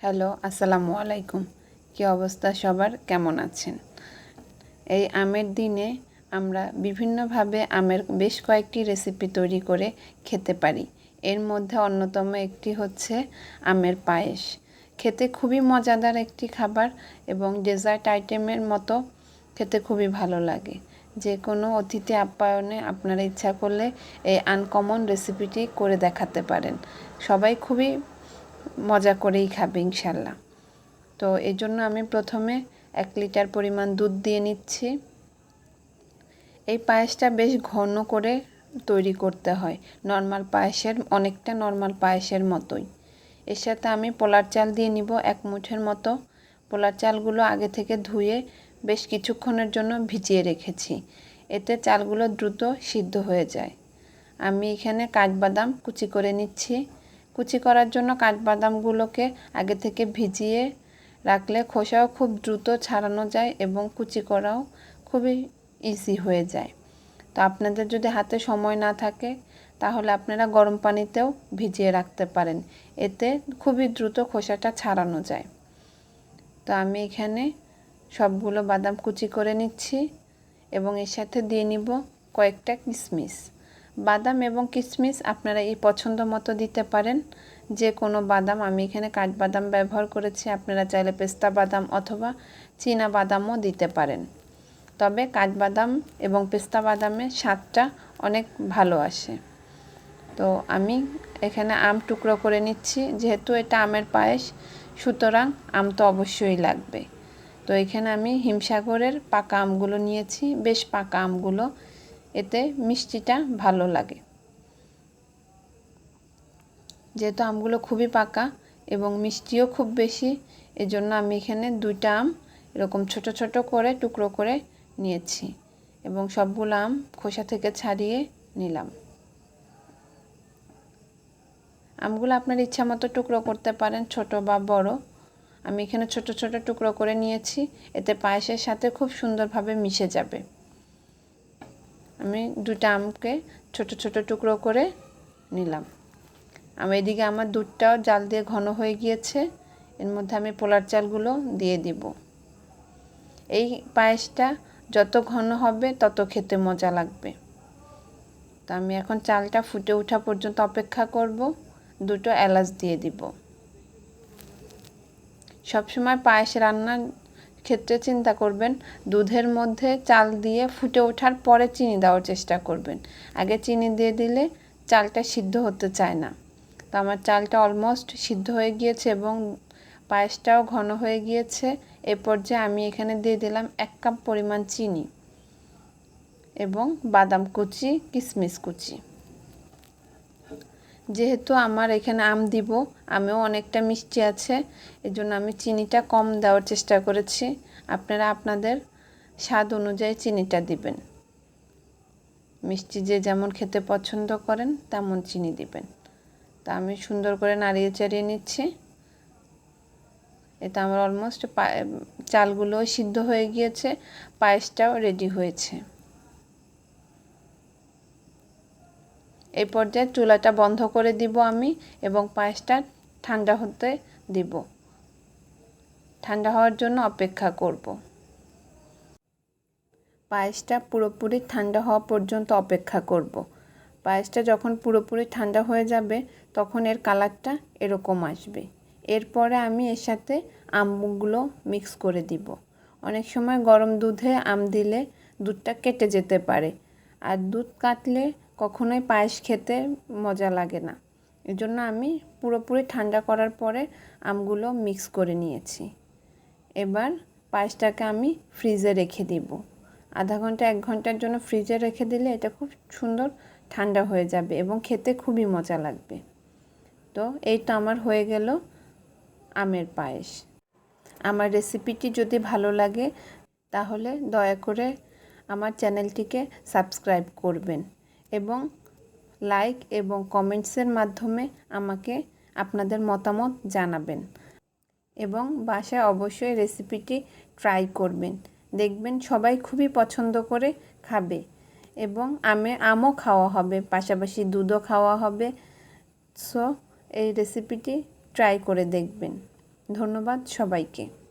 Hello, আসসালামু আলাইকুম। কী অবস্থা সবার, কেমন আছেন? এই আমের দিনে আমরা বিভিন্নভাবে আমের বেশ কয়েকটি রেসিপি তৈরি করে খেতে পারি। এর মধ্যে অন্যতম একটি হচ্ছে আমের পায়েস। খেতে খুবই মজাদার একটি খাবার এবং ডেজার্ট আইটেমের মতো খেতে খুবই ভালো লাগে। যে কোনো অতিথি আপ্যায়নে আপনারা ইচ্ছা করলে এই আনকমন রেসিপিটি করে দেখাতে পারেন। সবাই খুবই মজা করেই খাবে ইনশাল্লাহ। তো এই জন্য আমি প্রথমে 1 লিটার পরিমাণ দুধ দিয়ে নিচ্ছি। এই পায়েসটা বেশ ঘন করে তৈরি করতে হয়, অনেকটা নর্মাল পায়েসের মতোই। এর সাথে আমি পোলার চাল দিয়ে নিব 1 মুঠের মতো। পোলার চালগুলো আগে থেকে ধুয়ে বেশ কিছুক্ষণের জন্য ভিজিয়ে রেখেছি, এতে চালগুলো দ্রুত সিদ্ধ হয়ে যায়। আমি এখানে কাঠবাদাম কুচি করে নিচ্ছি। কুচি করার জন্য কাঠবাদামগুলোকে আগে থেকে ভিজিয়ে রাখলে খোসাও খুব দ্রুত ছাড়ানো যায় এবং কুচি করাও খুবই ইজি হয়ে যায়। তো আপনাদের যদি হাতে সময় না থাকে তাহলে আপনারা গরম পানিতেও ভিজিয়ে রাখতে পারেন, এতে খুবই দ্রুত খোসাটা ছাড়ানো যায়। তো আমি এখানে সবগুলো বাদাম কুচি করে নিচ্ছি এবং এর সাথে দিয়ে নিব কয়েকটা কিশমিশ। বাদাম এবং কিশমিশ আপনারা এই পছন্দ মতো দিতে পারেন, যে কোনো বাদাম। আমি এখানে কাঠবাদাম ব্যবহার করেছি, আপনারা চাইলে পেস্তা বাদাম অথবা চীনা বাদামও দিতে পারেন। তবে কাঠবাদাম এবং পেস্তা বাদামের স্বাদটা অনেক ভালো আসে। তো আমি এখানে আম টুকরো করে নিচ্ছি, যেহেতু এটা আমের পায়েস সুতরাং আম তো অবশ্যই লাগবে। তো এখানে আমি হিমসাগরের পাকা আমগুলো নিয়েছি, বেশ পাকা আমগুলো, এতে মিষ্টিটা ভালো লাগে। যেহেতু আমগুলো খুবই পাকা এবং মিষ্টিও খুব বেশি, এজন্য আমি এখানে 2টা আম এরকম ছোট ছোট করে টুকরো করে নিয়েছি এবং সবগুলো আম খোসা থেকে ছাড়িয়ে নিলাম। আমগুলো আপনার ইচ্ছা মতো টুকরো করতে পারেন, ছোট বা বড়। আমি এখানে ছোট ছোট টুকরো করে নিয়েছি, এতে পায়েসের সাথে খুব সুন্দরভাবে মিশে যাবে। আমি 2টা আমকে ছোট ছোট টুকরো করে নিলাম। এদিকে আমার দুধটাও জাল দিয়ে ঘন হয়ে গিয়েছে, এর মধ্যে আমি পোলার চালগুলো দিয়ে দিব। এই পায়েসটা যত ঘন হবে তত খেতে মজা লাগবে। তো আমি এখন চালটা ফুটে ওঠা পর্যন্ত অপেক্ষা করব। 2টো এলাচ দিয়ে দিব। সবসময় পায়েস রান্নার ক্ষেত্রে চিন্তা করবেন দুধের মধ্যে চাল দিয়ে ফুটে ওঠার পরে চিনি দেওয়ার চেষ্টা করবেন। আগে চিনি দিয়ে দিলে চালটা সিদ্ধ হতে চায় না। তো আমার চালটা অলমোস্ট সিদ্ধ হয়ে গিয়েছে এবং পায়েসটাও ঘন হয়ে গিয়েছে। এ পর্যায়ে আমি এখানে দিয়ে দিলাম 1 কাপ পরিমাণ চিনি এবং বাদাম কুচি, কিশমিশ কুচি। যেহেতু আমার এখানে আম দিব, আমেও অনেকটা মিষ্টি আছে, এজন্য আমি চিনিটা কম দেওয়ার চেষ্টা করেছি। আপনারা আপনাদের স্বাদ অনুযায়ী চিনিটা দিবেন। মিষ্টি যে যেমন খেতে পছন্দ করেন তেমন চিনি দিবেন। তা আমি সুন্দর করে নাড়িয়ে চাড়িয়ে নিচ্ছি। এটা আমার অলমোস্ট চালগুলো সিদ্ধ হয়ে গিয়েছে, পায়েসটাও রেডি হয়েছে। এই পর্যায়ে চুলাটা বন্ধ করে দিব আমি এবং পায়েসটা ঠান্ডা হতে দিব। ঠান্ডা হওয়ার জন্য অপেক্ষা করব। পায়েসটা পুরোপুরি ঠান্ডা হওয়া পর্যন্ত অপেক্ষা করব। পায়েসটা যখন পুরোপুরি ঠান্ডা হয়ে যাবে তখন এর কালারটা এরকম আসবে। এরপরে আমি এর সাথে আমগুলো মিক্স করে দিব। অনেক সময় গরম দুধে আম দিলে দুধটা কেটে যেতে পারে, আর দুধ কাটলে কখনোই পায়েস খেতে মজা লাগে না। এজন্য আমি পুরোপুরি ঠান্ডা করার পরে আমগুলো মিক্স করে নিয়েছি। এবার পায়েসটাকে আমি ফ্রিজে রেখে দিব। আধা ঘন্টা 1 ঘন্টার জন্য ফ্রিজে রেখে দিলে এটা খুব সুন্দর ঠান্ডা হয়ে যাবে এবং খেতে খুবই মজা লাগবে। তো এই তো আমার হয়ে গেল আমের পায়েস। আমার রেসিপিটি যদি ভালো লাগে তাহলে দয়া করে আমার চ্যানেলটিকে সাবস্ক্রাইব করবেন এবং লাইক এবং কমেন্টসের মাধ্যমে আমাকে আপনাদের মতামত জানাবেন এবং বাসায় অবশ্যই রেসিপিটি ট্রাই করবেন। দেখবেন সবাই খুবই পছন্দ করে খাবে এবং আমও খাওয়া হবে, পাশাপাশি দুধও খাওয়া হবে। সো এই রেসিপিটি ট্রাই করে দেখবেন। ধন্যবাদ সবাইকে।